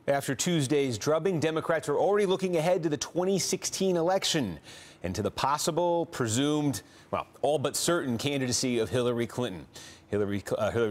After Tuesday's drubbing, Democrats are already looking ahead to the 2016 election and to the possible, presumed, well, all but certain candidacy of Hillary Clinton. Hillary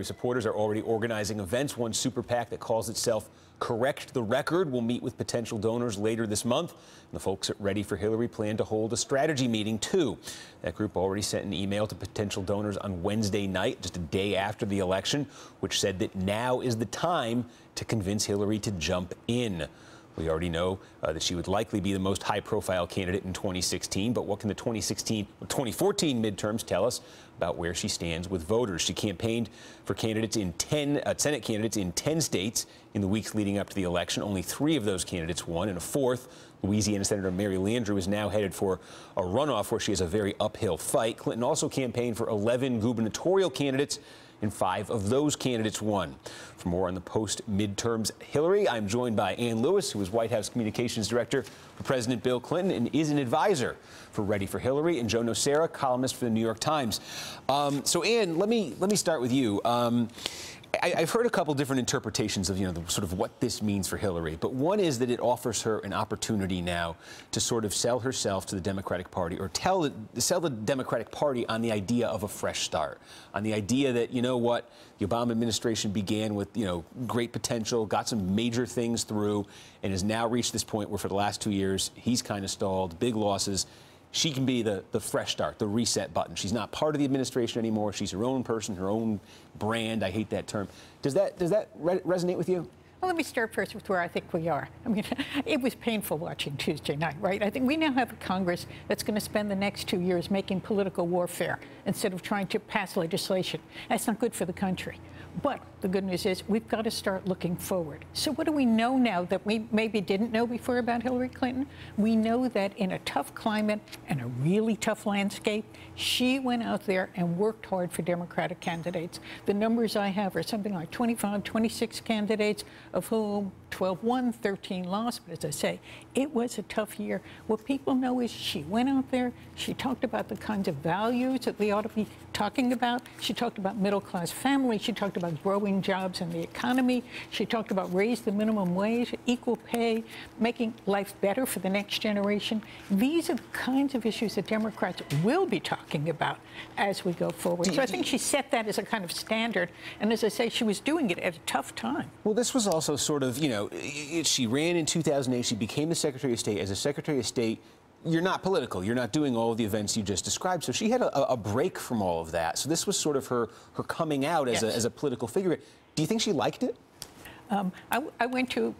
supporters are already organizing events. One super PAC that calls itself Correct the Record will meet with potential donors later this month. And the folks at Ready for Hillary plan to hold a strategy meeting, too. That group already sent an email to potential donors on Wednesday night, just a day after the election, which said that now is the time to convince Hillary to jump in. We already know that she would likely be the most high-profile candidate in 2016, but what can the 2014 midterms tell us about where she stands with voters? She campaigned for candidates in Senate candidates in 10 states in the weeks leading up to the election. Only 3 of those candidates won, and a 4th, Louisiana Senator Mary Landrieu, is now headed for a runoff where she has a very uphill fight. Clinton also campaigned for 11 gubernatorial candidates, and 5 of those candidates won. For more on the post-midterms Hillary, I'm joined by Ann Lewis, who is White House Communications Director for President Bill Clinton and is an advisor for Ready for Hillary, and Joe Nocera, columnist for the New York Times. So, Ann, let me start with you. I've heard a couple different interpretations of, sort of what this means for Hillary, but one is that it offers her an opportunity now to sort of sell herself to the Democratic Party, or sell the Democratic Party on the idea of a fresh start, on the idea that, you know what, the Obama administration began with, great potential, got some major things through, and has now reached this point where for the last 2 years, he's kind of stalled, big losses. She can be the fresh start, the reset button. She's not part of the administration anymore. She's her own person, her own brand. I hate that term. Does that resonate with you? Well, let me start first with where I think we are. I mean, it was painful watching Tuesday night, right? I think we now have a Congress that's going to spend the next 2 years making political warfare instead of trying to pass legislation. That's not good for the country. But the good news is we've got to start looking forward. So what do we know now that we maybe didn't know before about Hillary Clinton? We know that in a tough climate and a really tough landscape, she went out there and worked hard for Democratic candidates. The numbers I have are something like 25, 26 candidates, of whom 12 won, 13 lost. But as I say, it was a tough year. What people know is she went out there, she talked about the kinds of values that we ought to be talking about. She talked about middle-class families. She talked about growing jobs in the economy. She talked about raise the minimum wage, equal pay, making life better for the next generation. These are the kinds of issues that Democrats will be talking about as we go forward. So I think she set that as a kind of standard. And as I say, she was doing it at a tough time. Well, this was also sort of, she ran in 2008. She became the Secretary of State. As a Secretary of State, you're not political. You're not doing all of the events you just described. So she had a break from all of that. So this was sort of her coming out as a political figure. Do you think she liked it? I went to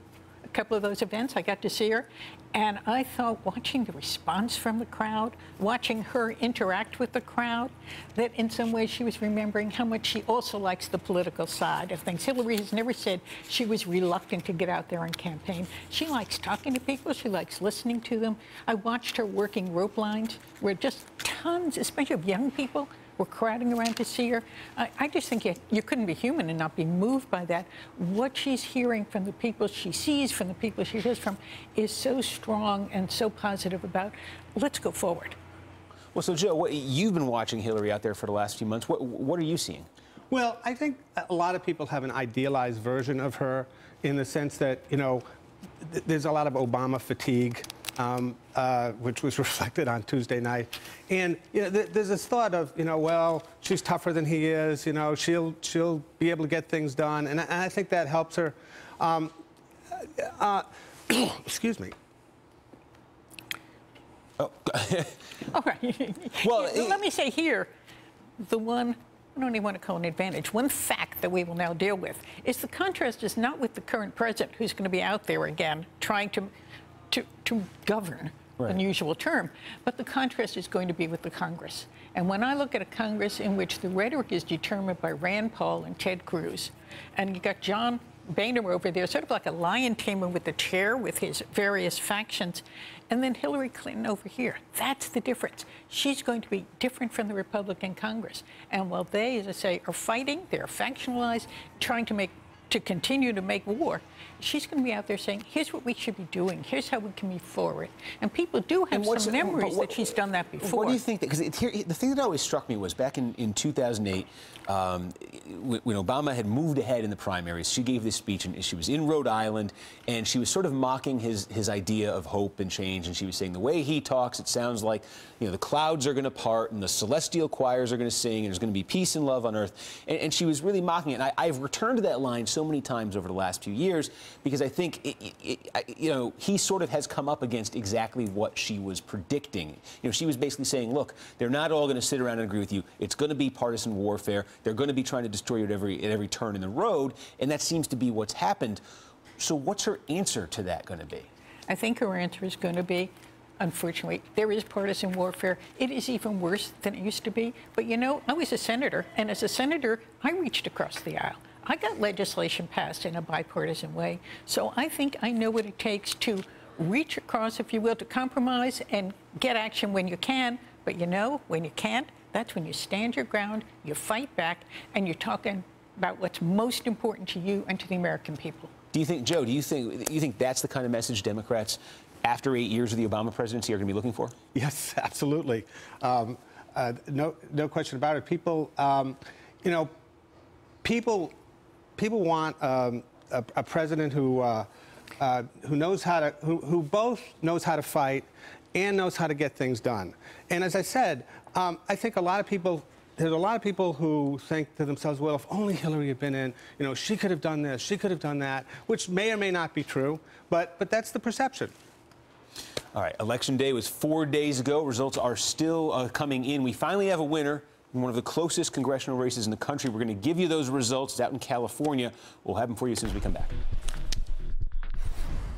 a couple of those events. I got to see her. And I thought, watching the response from the crowd, watching her interact with the crowd, that in some ways she was remembering how much she also likes the political side of things. Hillary has never said she was reluctant to get out there and campaign. She likes talking to people. She likes listening to them. I watched her working rope lines where just tons, especially of young people, were crowding around to see her. I just think you couldn't be human and not be moved by that. What she's hearing from the people she sees, from the people she hears from, is so strong and so positive about, let's go forward. Well, so Joe, you've been watching Hillary out there for the last few months. What are you seeing? Well, I think a lot of people have an idealized version of her in the sense that, there's a lot of Obama fatigue. Which was reflected on Tuesday night. And there's this thought of, well, she's tougher than he is, she'll be able to get things done. And I think that helps her. Excuse me. Oh. All right. Well, let me say here, the one, I don't even want to call it an advantage. One fact that we will now deal with is the contrast is not with the current president, who's going to be out there again trying to govern, right, unusual term, but the contrast is going to be with the Congress. And when I look at a Congress in which the rhetoric is determined by Rand Paul and Ted Cruz, and you got John Boehner over there, sort of like a lion tamer with the chair with his various factions, and then Hillary Clinton over here. That's the difference. She's going to be different from the Republican Congress. And while they, as I say, are fighting, they're factionalized, trying to make to continue to make war, she's going to be out there saying, here's what we should be doing, here's how we can move forward. And people do have some memories that she's done that before. What do you think? Because the thing that always struck me was back in 2008, when Obama had moved ahead in the primaries, she gave this speech, and she was in Rhode Island, and she was sort of mocking his idea of hope and change, and she was saying the way he talks, it sounds like, the clouds are going to part, and the celestial choirs are going to sing, and there's going to be peace and love on earth. And she was really mocking it. And I've returned to that line so many times over the last few years because I think, he sort of has come up against exactly what she was predicting. She was basically saying, look, they're not all going to sit around and agree with you. It's going to be partisan warfare. They're going to be trying to destroy you at every turn in the road, and that seems to be what's happened. So what's her answer to that going to be? I think her answer is going to be, unfortunately, there is partisan warfare. It is even worse than it used to be. But I was a senator, and as a senator, I reached across the aisle. I got legislation passed in a bipartisan way. So I think I know what it takes to reach across, if you will, to compromise and get action when you can. But when you can't, that's when you stand your ground, you fight back, and you're talking about what's most important to you and to the American people. Do you think, Joe, do you think that's the kind of message Democrats, after 8 years of the Obama presidency, are going to be looking for? Yes, absolutely. No question about it. People, people want a president who knows how to, who both knows how to fight and knows how to get things done. And as I said, I think there's a lot of people who think to themselves, well, if only Hillary had been in, she could have done this, she could have done that, which may or may not be true, but that's the perception. All right, Election Day was 4 days ago. Results are still coming in. We finally have a winner in one of the closest congressional races in the country. We're going to give you those results. It's out in California. We'll have them for you as soon as we come back.